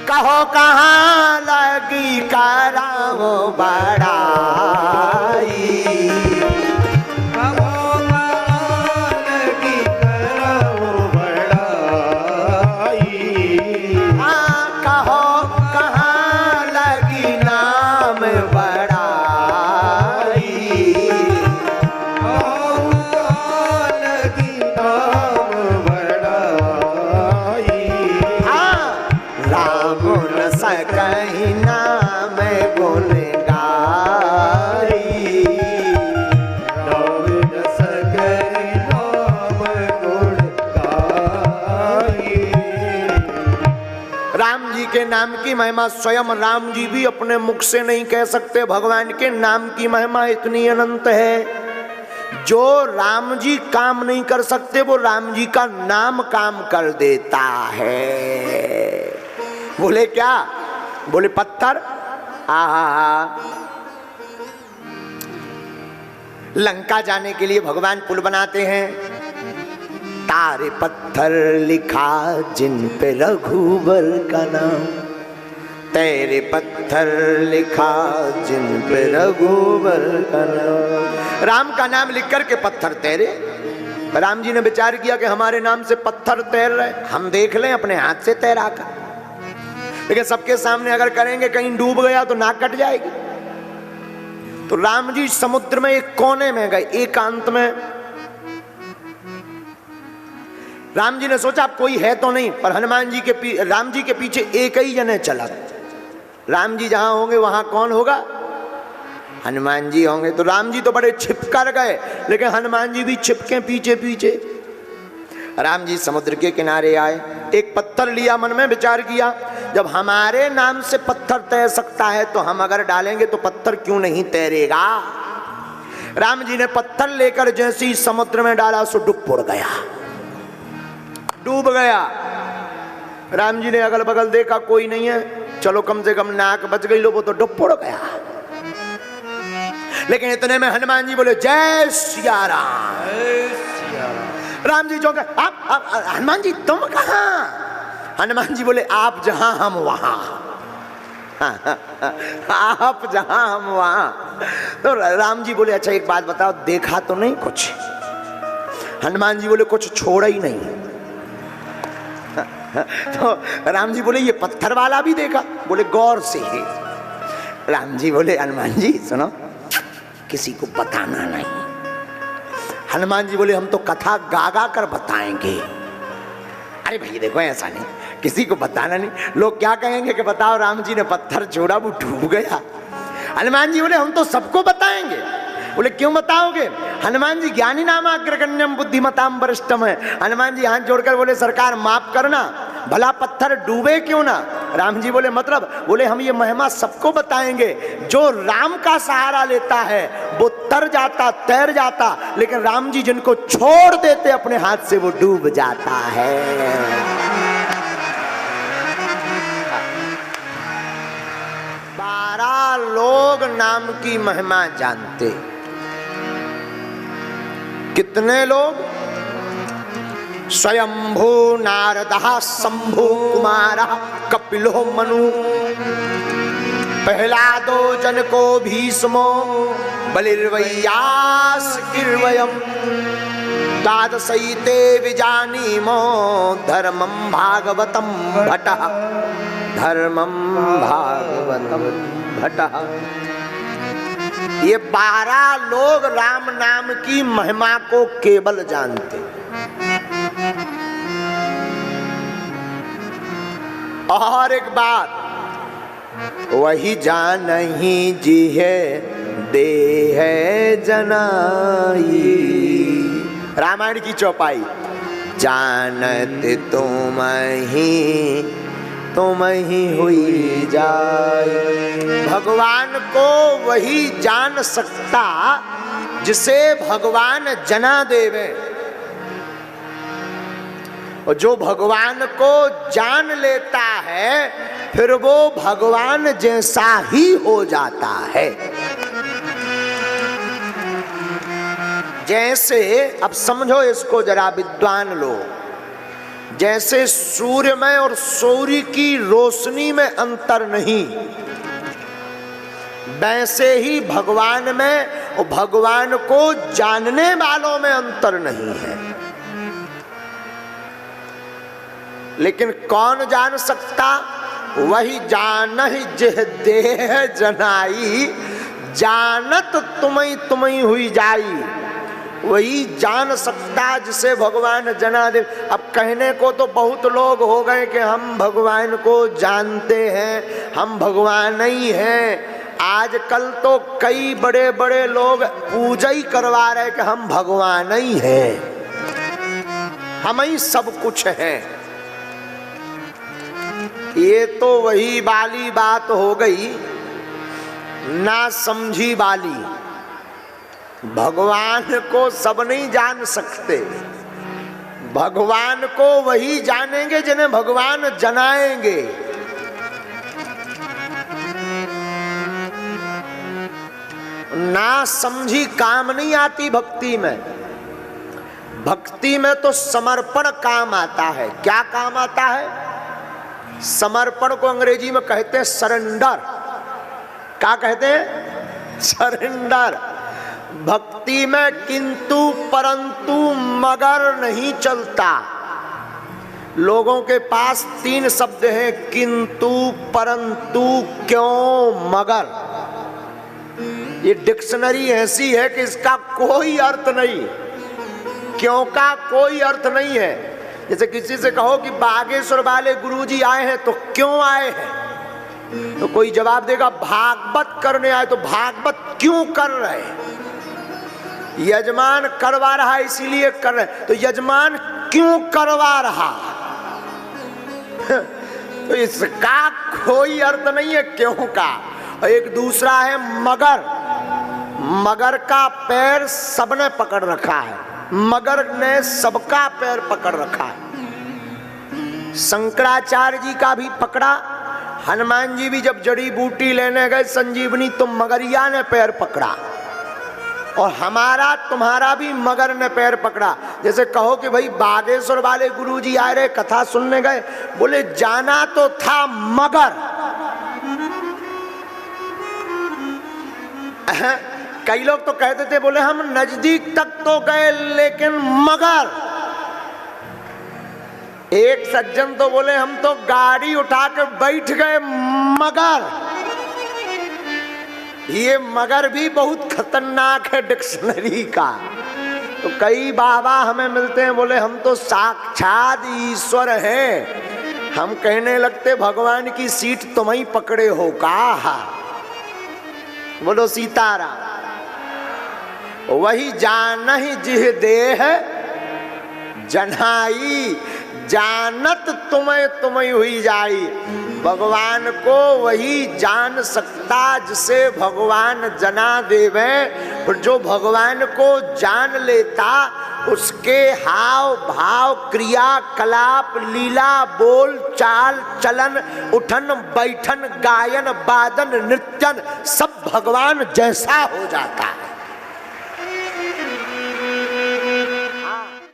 कहो कहाँ लगी कराओ बड़ाई, कहो कहाँ लगी कराओ बड़ाई, कहो कहाँ लगी नाम बड़ाई, कहो कहाँ लगी नाम बड़ाई। राम न सकहि नाम गुण गाई, राम न सकहि नाम गुण गाई। राम जी के नाम की महिमा स्वयं राम जी भी अपने मुख से नहीं कह सकते। भगवान के नाम की महिमा इतनी अनंत है, जो राम जी काम नहीं कर सकते वो राम जी का नाम काम कर देता है। बोले क्या? बोले पत्थर। आहा, लंका जाने के लिए भगवान पुल बनाते हैं। तारे पत्थर लिखा जिन पे रघुबर का नाम, तेरे पत्थर लिखा जिन पे रघुबर का नाम। राम का नाम लिख करके पत्थर तैरे। राम जी ने विचार किया कि हमारे नाम से पत्थर तैर रहे, हम देख लें अपने हाथ से तैरा कर। लेकिन सबके सामने अगर करेंगे कहीं डूब गया तो नाक कट जाएगी। तो राम जी समुद्र में एक कोने में गए, एकांत में। राम जी ने सोचा अब कोई है तो नहीं, पर हनुमान जी के राम जी के पीछे एक ही जने चला। राम जी जहां होंगे वहां कौन होगा? हनुमान जी होंगे। तो राम जी तो बड़े छिप कर गए, लेकिन हनुमान जी भी छिपके पीछे पीछे। राम जी समुद्र के किनारे आए, एक पत्थर लिया, मन में विचार किया जब हमारे नाम से पत्थर तैर सकता है तो हम अगर डालेंगे तो पत्थर क्यों नहीं तैरेगा। राम जी ने पत्थर लेकर जैसे ही समुद्र में डाला सो डूब गया, डूब गया। राम जी ने अगल बगल देखा कोई नहीं है, चलो कम से कम नाक बच गई, लो वो तो डूब गया। लेकिन इतने में हनुमान जी बोले जय सिया राम। राम जी चौंके, आप हनुमान जी तुम कहाँ? हनुमान जी बोले आप जहां हम वहां। आप जहां हम वहां। तो राम जी बोले अच्छा एक बात बताओ, देखा तो नहीं कुछ? हनुमान जी बोले कुछ छोड़ा ही नहीं। तो राम जी बोले ये पत्थर वाला भी देखा? बोले गौर से ही। राम जी बोले हनुमान जी सुनो, किसी को बताना नहीं। हनुमान जी बोले हम तो कथा गा गा कर बताएंगे। अरे भाई देखो ऐसा नहीं, किसी को बताना नहीं। लोग क्या कहेंगे कि बताओ राम जी ने पत्थर छोड़ा वो डूब गया। हनुमान जी बोले हम तो सबको बताएंगे। बोले क्यों बताओगे? हनुमान जी ज्ञानी नाम अग्रगण्यम बुद्धिमताम वरिष्ठम है। हनुमान जी हाथ जोड़कर बोले सरकार माफ करना, भला पत्थर डूबे क्यों ना। राम जी बोले मतलब? बोले हम ये महिमा सबको बताएंगे, जो राम का सहारा लेता है वो तर जाता तैर जाता, लेकिन राम जी जिनको छोड़ देते अपने हाथ से वो डूब जाता है। 12 लोग नाम की महिमा जानते। कितने लोग? स्वयंभू नारदः शंभु कुमारः कपिलो मनु, प्रहलादो जनको भीष्मो बलिर्वैयास इर्वयम्, द्वादशैते विजानीमो धर्मं भागवतं भट्टः, धर्मं भागवतं भट्टः। ये 12 लोग राम नाम की महिमा को केवल जानते। और एक बात, वही जानहि जिहे देह जनाई। रामायण की चौपाई, जानत तुम ही हुई जाए। भगवान को वही जान सकता जिसे भगवान जना देवे, और जो भगवान को जान लेता है फिर वो भगवान जैसा ही हो जाता है। जैसे अब समझो इसको जरा विद्वान लोग, जैसे सूर्य में और सूर्य की रोशनी में अंतर नहीं, वैसे ही भगवान में और भगवान को जानने वालों में अंतर नहीं है। लेकिन कौन जान सकता? वही जानहि जेह देह जनाई, जानत तुम्हें तुम्हें हुई जाई। वही जान सकता जिसे भगवान जना दे। अब कहने को तो बहुत लोग हो गए कि हम भगवान को जानते हैं, हम भगवान ही हैं। आजकल तो कई बड़े बड़े लोग पूजा ही करवा रहे कि हम भगवान ही हैं, हम ही सब कुछ हैं। ये तो वही वाली बात हो गई, ना समझी वाली। भगवान को सब नहीं जान सकते, भगवान को वही जानेंगे जिन्हें भगवान जनाएंगे। ना समझी काम नहीं आती भक्ति में। भक्ति में तो समर्पण काम आता है। क्या काम आता है? समर्पण को अंग्रेजी में कहते हैं सरेंडर। क्या कहते हैं? सरेंडर। भक्ति में किंतु परंतु मगर नहीं चलता। लोगों के पास 3 शब्द हैं, किंतु परंतु क्यों मगर। ये डिक्शनरी ऐसी है कि इसका कोई अर्थ नहीं, क्यों का कोई अर्थ नहीं है। जैसे किसी से कहो कि बागेश्वर वाले गुरुजी आए हैं, तो क्यों आए हैं? तो कोई जवाब देगा भागवत करने आए। तो भागवत क्यों कर रहे हैं? यजमान करवा रहा है इसीलिए कर रहे हैं। तो यजमान क्यों करवा रहा? तो इसका कोई अर्थ नहीं है क्यों का। और एक दूसरा है मगर। मगर का पैर सबने पकड़ रखा है, मगर ने सबका पैर पकड़ रखा है। शंकराचार्य जी का भी पकड़ा, हनुमान जी भी जब जड़ी बूटी लेने गए संजीवनी, तो मगरिया ने पैर पकड़ा। और हमारा तुम्हारा भी मगर ने पैर पकड़ा। जैसे कहो कि भाई बागेश्वर वाले गुरुजी आ रहे, कथा सुनने गए, बोले जाना तो था मगर। कई लोग तो कहते थे, बोले हम नजदीक तक तो गए लेकिन मगर। एक सज्जन तो बोले हम तो गाड़ी उठा के बैठ गए मगर। ये मगर भी बहुत खतरनाक है डिक्शनरी का। तो कई बाबा हमें मिलते हैं, बोले हम तो साक्षात ईश्वर हैं। हम कहने लगते भगवान की सीट तुम ही पकड़े हो का। बोलो सीताराम। वही जानहि जिह देह जनाई, जानत तुम्हें तुम्हें हुई जाई। भगवान को वही जान सकता जिसे भगवान जना देवे। और जो भगवान को जान लेता, उसके हाव भाव, क्रिया कलाप, लीला बोल चाल चलन, उठन बैठन, गायन बादन, नृत्यन सब भगवान जैसा हो जाता है।